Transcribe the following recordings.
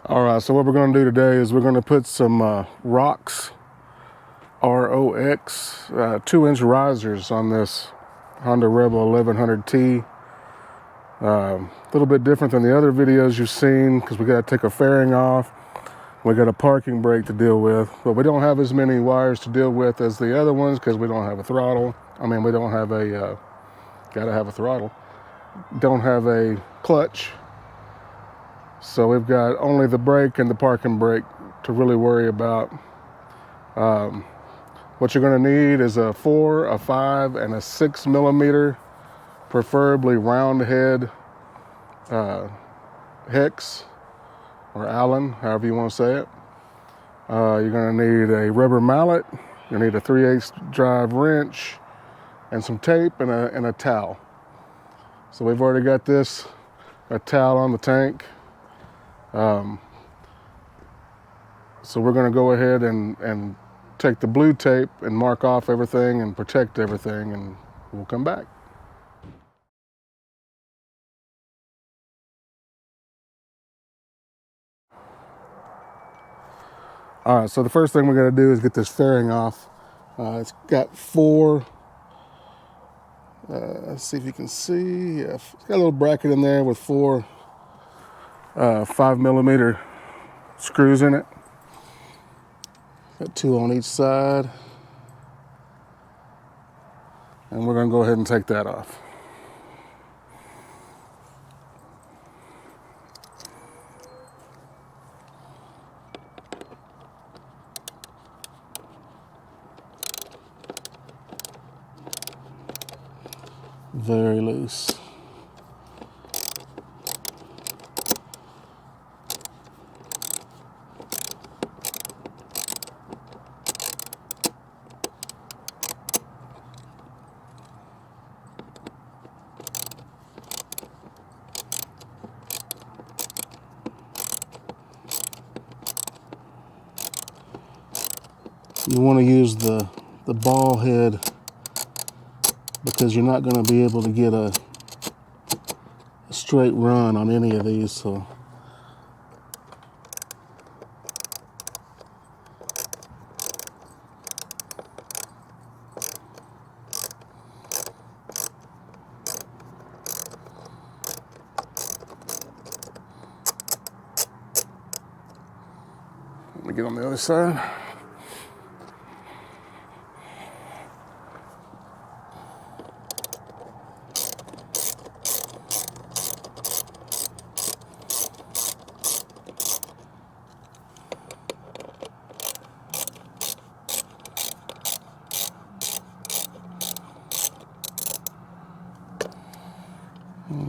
All right, so what we're going to do today is we're going to put some ROX, ROX 2-inch risers on this Honda Rebel 1100T. A little bit different than the other videos you've seen because we got to take a fairing off. We got a parking brake to deal with, but we don't have as many wires to deal with as the other ones because we don't have a throttle. We don't have a, gotta have a throttle. Don't have a clutch. So we've got only the brake and the parking brake to really worry about. What you're gonna need is a 4, a 5, and a 6 millimeter, preferably round head hex or Allen, however you want to say it. You're gonna need a rubber mallet. You need a 3/8 drive wrench and some tape and a towel. So we've already got a towel on the tank. So we're gonna go ahead and take the blue tape and mark off everything and protect everything, and we'll come back. All right, so the first thing we're gonna do is get this fairing off. It's got 4, let's see if you can see. Yeah, it's got a little bracket in there with 4 5 millimeter screws in it. Got 2 on each side. And we're gonna go ahead and take that off. Very loose. You want to use the ball head because you're not going to be able to get a straight run on any of these. So let me get on the other side.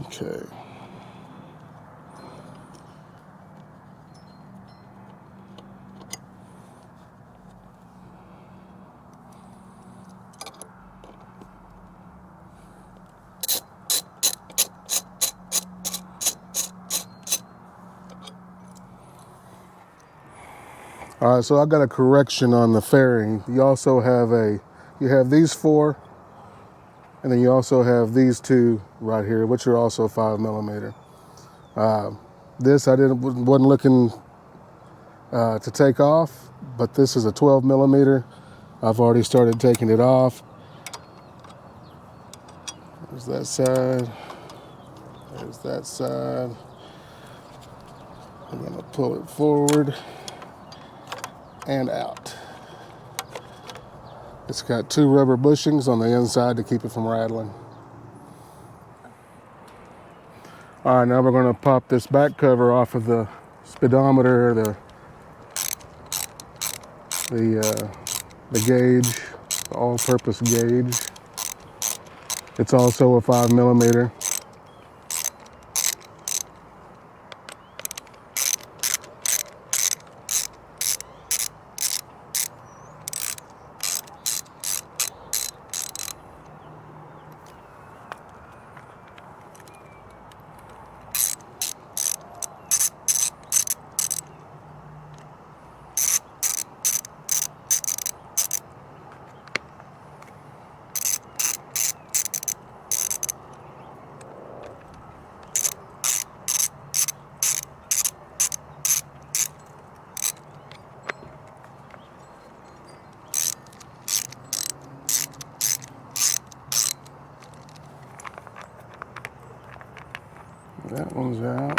Okay. All right, so I got a correction on the fairing. You also have you have these 4, and then you also have these 2 right here, which are also 5 millimeter. This I wasn't looking to take off, but this is a 12 millimeter. I've already started taking it off. There's that side. There's that side. I'm gonna pull it forward and out. It's got 2 rubber bushings on the inside to keep it from rattling. All right, now we're gonna pop this back cover off of the speedometer, the gauge, the all-purpose gauge. It's also a 5 millimeter. That one's out.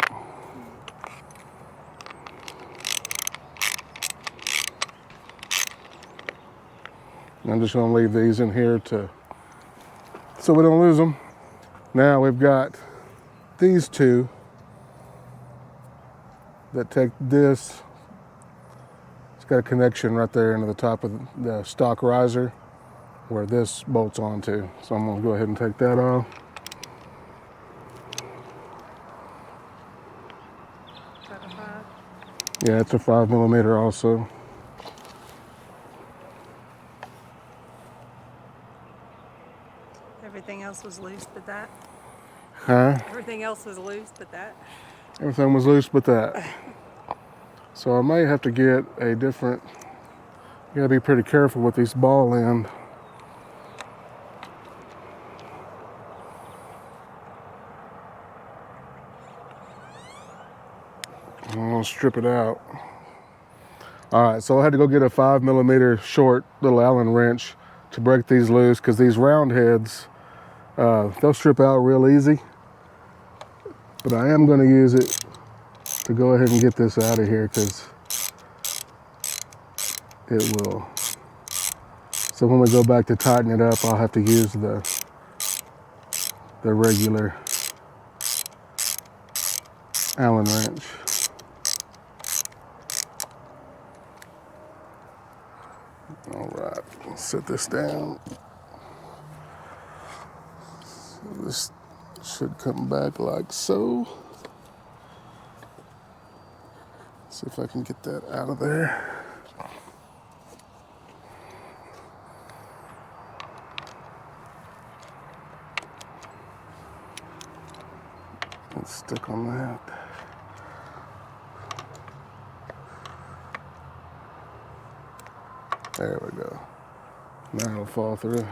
I'm just going to leave these in here so we don't lose them. Now we've got these two that take this. It's got a connection right there into the top of the stock riser where this bolts onto. So I'm going to go ahead and take that off. Is that a 5? Yeah, it's a 5mm also. Everything else was loose but that? Huh? Everything else was loose but that? Everything was loose but that. So I may have to get a different, you gotta be pretty careful with these ball end. I'm gonna strip it out. All right, so I had to go get a 5mm short little Allen wrench to break these loose because these round heads, they'll strip out real easy. But I am gonna use it to go ahead and get this out of here because it will. So when we go back to tighten it up, I'll have to use the regular Allen wrench. All right, let's set this down. So this should come back like so. See if I can get that out of there. It's stuck on that. There we go. Now it'll fall through.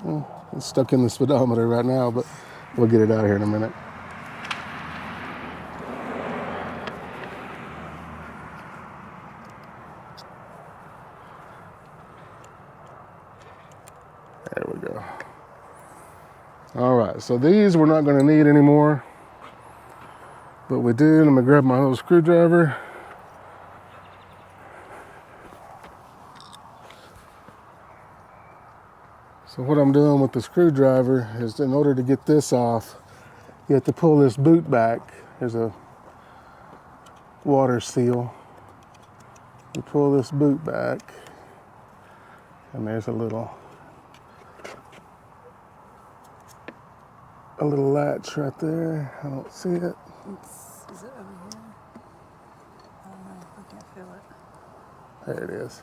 Well, it's stuck in the speedometer right now, but we'll get it out of here in a minute. There we go. All right, so these we're not going to need anymore, but we do. I'm going to grab my little screwdriver. So what I'm doing with the screwdriver is, in order to get this off, you have to pull this boot back. There's a water seal. You pull this boot back, and there's a little latch right there. I don't see it. Is it over here? I don't know. I can't feel it. There it is.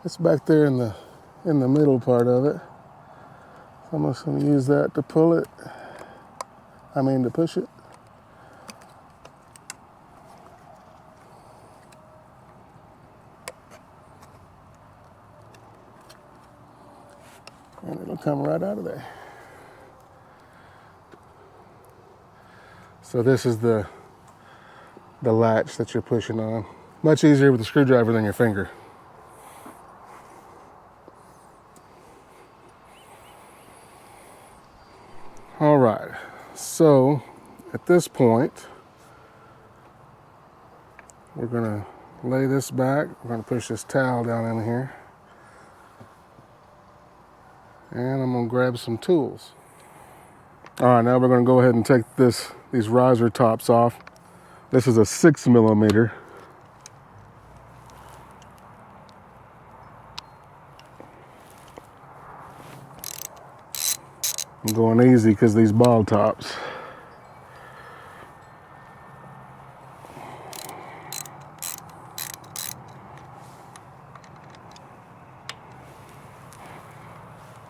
It's back there in the middle part of it. So I'm just going to use that to pull it. To push it. And it'll come right out of there. So this is the latch that you're pushing on. Much easier with a screwdriver than your finger. All right, so at this point, we're gonna lay this back. We're gonna push this towel down in here. And I'm gonna grab some tools. All right, now we're gonna go ahead and take these riser tops off. This is a 6mm. I'm going easy because these ball tops.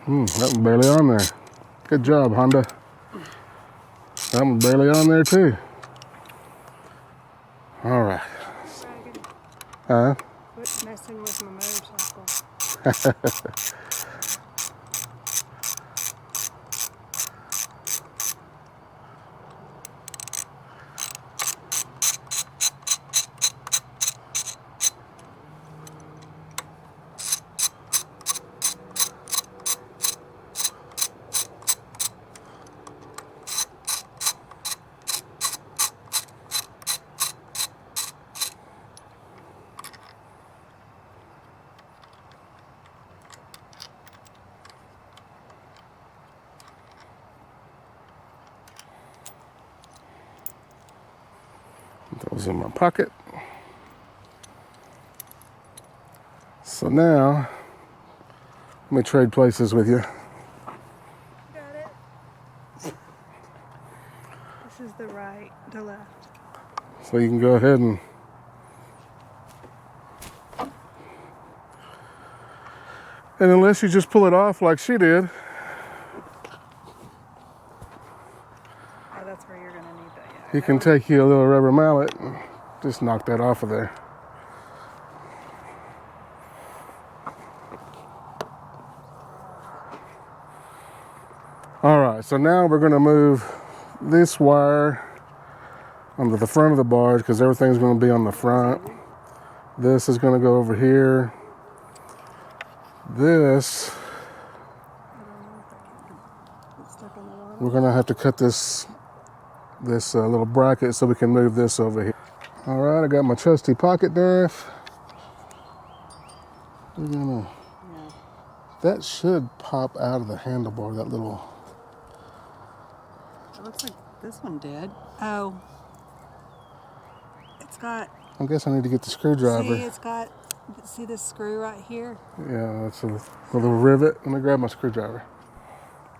That one's barely on there. Good job, Honda. That one's barely on there too. All right. Huh? Quit messing with my motorcycle. Put those in my pocket. So now, let me trade places with you. Got it. This is the right, the left. So you can go ahead and unless you just pull it off like she did. Oh, that's where you're gonna need that, yeah. You can take you a little rubber mallet and just knock that off of there. All right, so now we're gonna move this wire onto the front of the barge because everything's gonna be on the front. This is gonna go over here. This, It's stuck in the water. we're gonna have to cut this little bracket so we can move this over here. All right, I got my trusty pocket knife. We're gonna, Yeah. that should pop out of the handlebar, that little. It looks like this one did. Oh. It's got, I guess I need to get the screwdriver. see, it's got, see this screw right here? Yeah, that's a little rivet. Let me grab my screwdriver.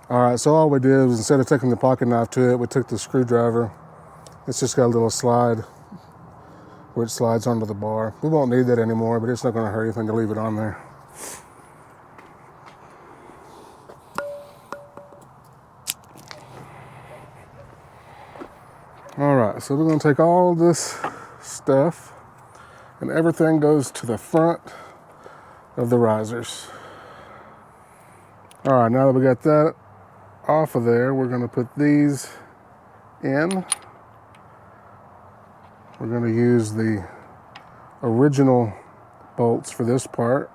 All right, so all we did was instead of taking the pocket knife to it, we took the screwdriver. It's just got a little slide where it slides onto the bar. We won't need that anymore, but it's not gonna hurt anything to leave it on there. All right, so we're gonna take all this stuff and everything goes to the front of the risers. All right, now that we got that off of there, we're gonna put these in. We're gonna use the original bolts for this part.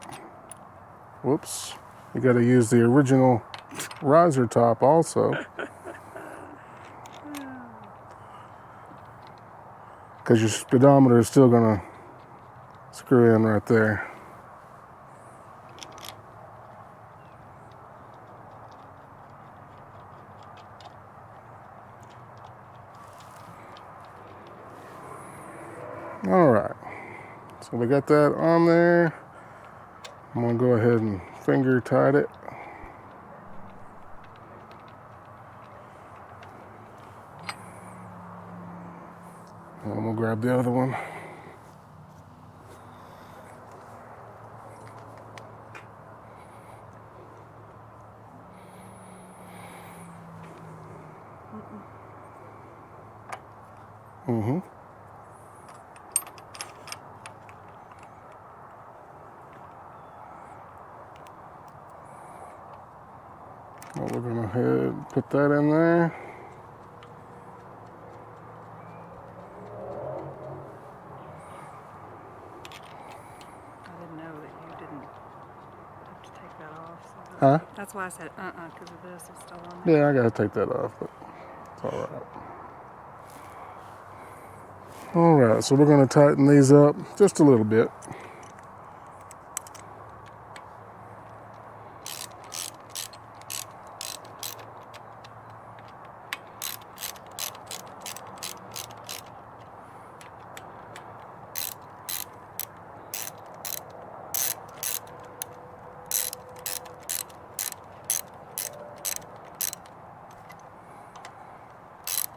Whoops, you gotta use the original riser top also. Because your speedometer is still gonna screw in right there. All right, so we got that on there. I'm gonna go ahead and finger tight it. And we'll grab the other one. Mm-hmm. Well, we're gonna put that in there. I didn't know that you didn't have to take that off. So Huh? that's why I said because of this is still on there. Yeah, I gotta take that off, but it's all right. All right, so we're gonna tighten these up just a little bit.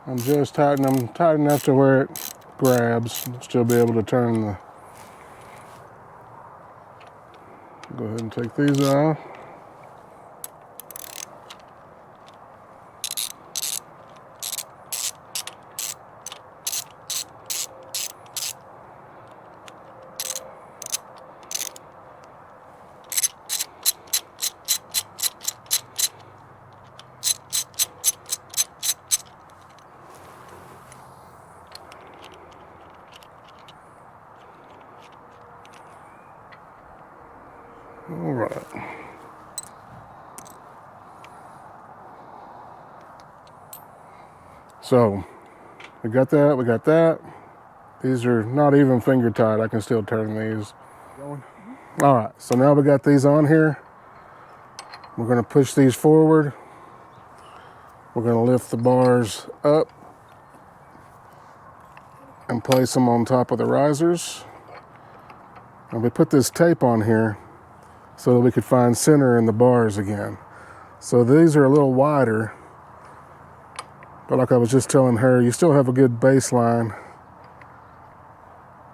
I'm just tightening them tight enough to where it grabs. Still be able to turn the. Go ahead and take these off. All right. So we got that, we got that. These are not even finger tight. I can still turn these. All right, so now we got these on here. We're gonna push these forward. We're gonna lift the bars up. and place them on top of the risers. And we put this tape on here so that we could find center in the bars again. So these are a little wider, but like I was just telling her, you still have a good baseline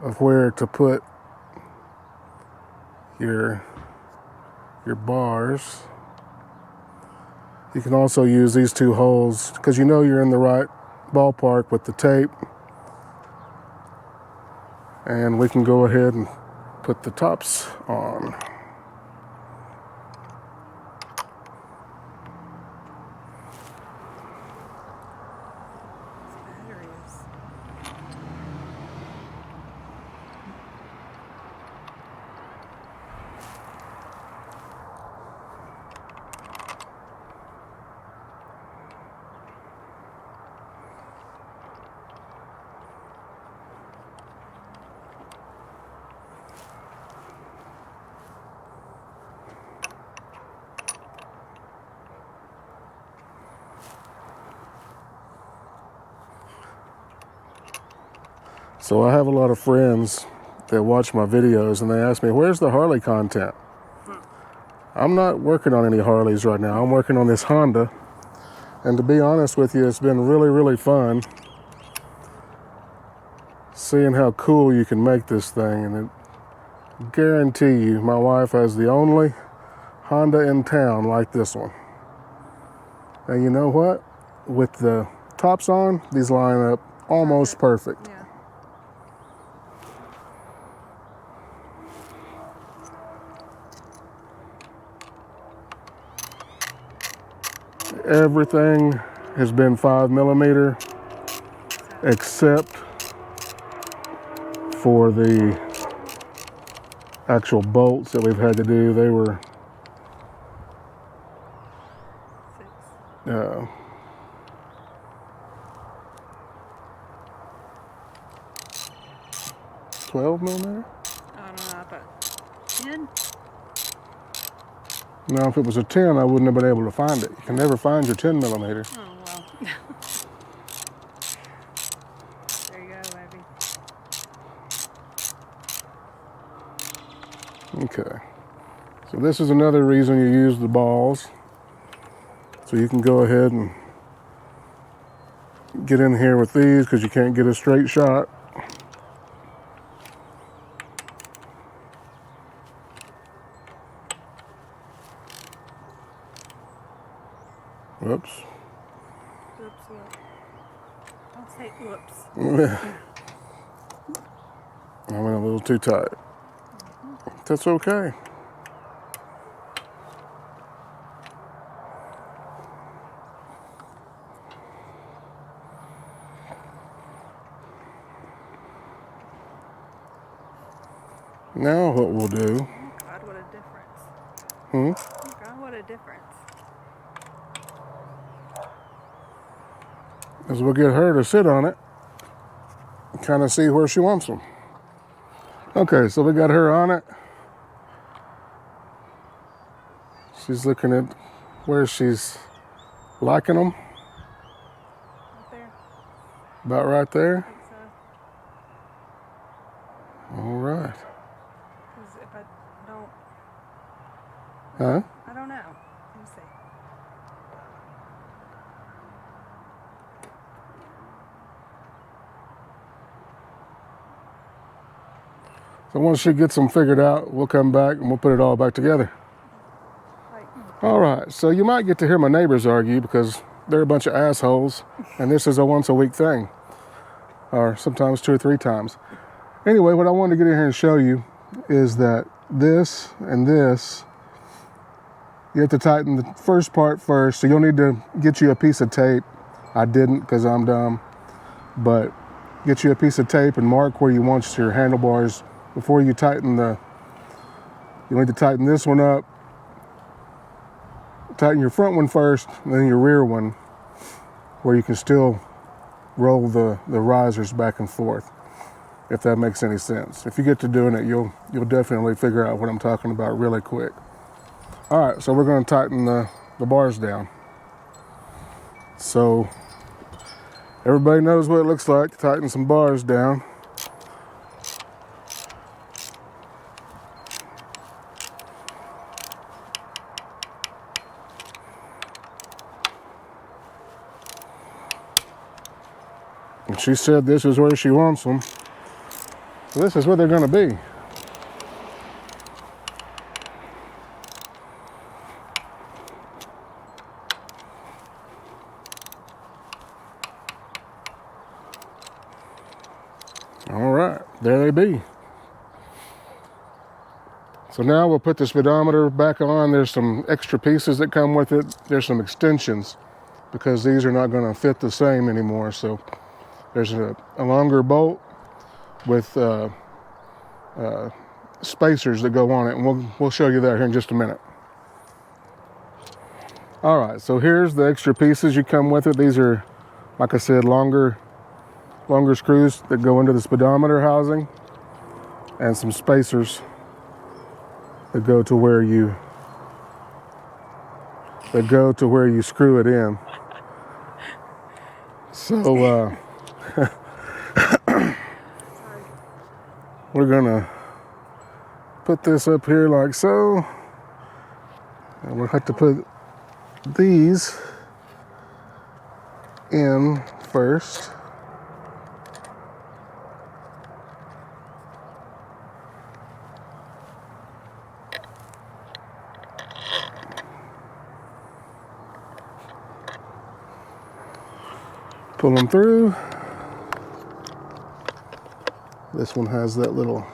of where to put your bars. You can also use these two holes because you know you're in the right ballpark with the tape. And we can go ahead and put the tops on. So I have a lot of friends that watch my videos and they ask me, where's the Harley content? I'm not working on any Harleys right now. I'm working on this Honda. And to be honest with you, it's been really, really fun seeing how cool you can make this thing. And I guarantee you, my wife has the only Honda in town like this one. And you know what? With the tops on, these line up almost perfect. Yeah. Everything has been 5mm except for the actual bolts that we've had to do. They were 12mm? I don't know, but 10? Now, if it was a 10, I wouldn't have been able to find it. You can never find your 10mm. Oh, well. There you go, Abby. Okay. So this is another reason you use the balls. So you can go ahead and get in here with these because you can't get a straight shot. Whoops. Oops, what? Don't say whoops. I went a little too tight. That's okay. Now what we'll do. God, what a difference. God, what a difference. Is we'll get her to sit on it, kind of see where she wants them. Okay, so we got her on it. She's looking at where she's liking them. Right there. About right there. I think so. All right. Because if I don't, Huh? I don't know. Let me see. So once she gets them figured out, we'll come back and we'll put it all back together. Like, All right, so you might get to hear my neighbors argue because they're a bunch of assholes, and this is a once-a-week thing, or sometimes 2 or 3 times. Anyway, what I wanted to get in here and show you is that this and this, you have to tighten the first part first, so you'll need to get you a piece of tape. I didn't because I'm dumb, but get you a piece of tape and mark where you want your handlebars before you tighten you need to tighten this one up. Tighten your front one first, and then your rear one, where you can still roll the risers back and forth, if that makes any sense. If you get to doing it, you'll definitely figure out what I'm talking about really quick. All right, so we're going to tighten the bars down. So Everybody knows what it looks like to tighten some bars down. And she said this is where she wants them. So this is where they're going to be. All right, there they be. So now we'll put the speedometer back on. There's some extra pieces that come with it. There's some extensions because these are not going to fit the same anymore. So there's a longer bolt with spacers that go on it, and we'll show you that here in just a minute. All right, so here's the extra pieces you come with it. These are, like I said, longer screws that go into the speedometer housing, and some spacers that go to where you screw it in. So we're gonna put this up here like so, and we'll have to put these in first. Pull them through. This one has that little,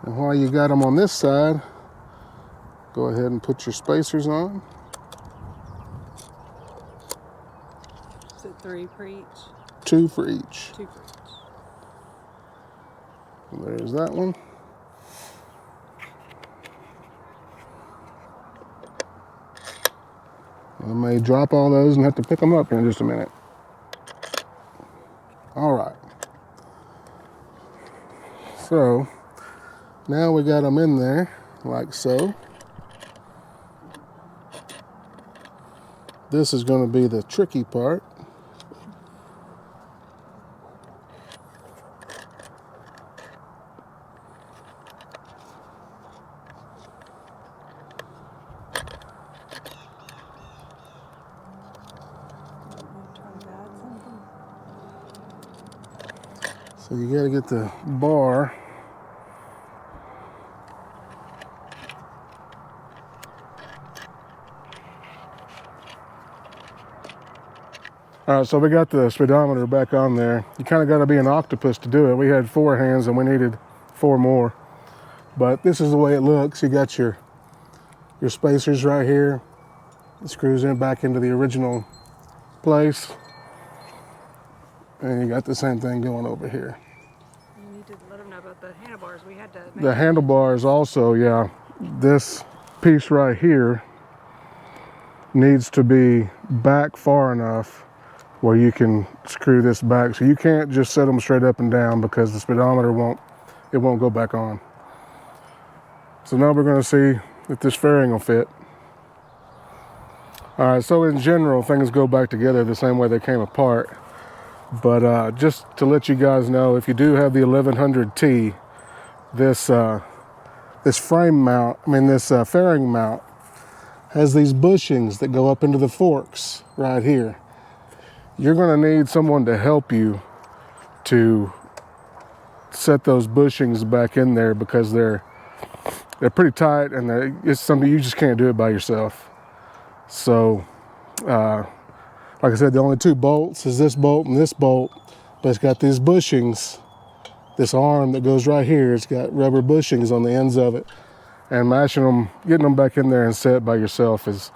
and while you got them on this side, go ahead and put your spacers on. Is it 3 for each? 2 for each. 2 for each. There's that one. I may drop all those and have to pick them up here in just a minute. All right. So now we got them in there like so. This is going to be the tricky part. So you got to get the bar all right, so we got the speedometer back on there. You kind of got to be an octopus to do it. We had 4 hands and we needed 4 more. But this is the way it looks. You got your spacers right here. It screws in back into the original place. And you got the same thing going over here. You need to let them know about the handlebars. We had to make The handlebars also, yeah. This piece right here needs to be back far enough where you can screw this back. So you can't just set them straight up and down because the speedometer won't go back on. So now we're going to see if this fairing will fit. All right, so in general, things go back together the same way they came apart. But just to let you guys know, if you do have the 1100T, this frame mount, this fairing mount, has these bushings that go up into the forks right here. You're going to need someone to help you to set those bushings back in there because they're pretty tight, and it's something you just can't do it by yourself. So, like I said, the only 2 bolts is this bolt and this bolt, but it's got these bushings, this arm that goes right here. It's got rubber bushings on the ends of it, and getting them back in there and set by yourself is,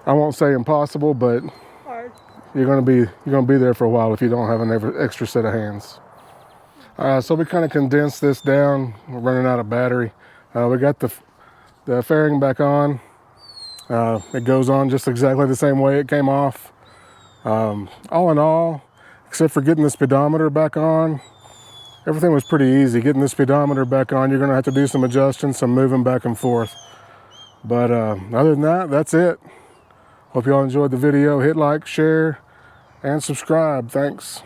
I won't say impossible, but hard. you're gonna be there for a while if you don't have an extra set of hands. So we kind of condensed this down. We're running out of battery. We got the fairing back on. It goes on just exactly the same way it came off. All in all, except for getting the speedometer back on, everything was pretty easy. Getting the speedometer back on, you're gonna have to do some adjusting, some moving back and forth. But other than that, that's it. Hope y'all enjoyed the video. Hit like, share, and subscribe. Thanks.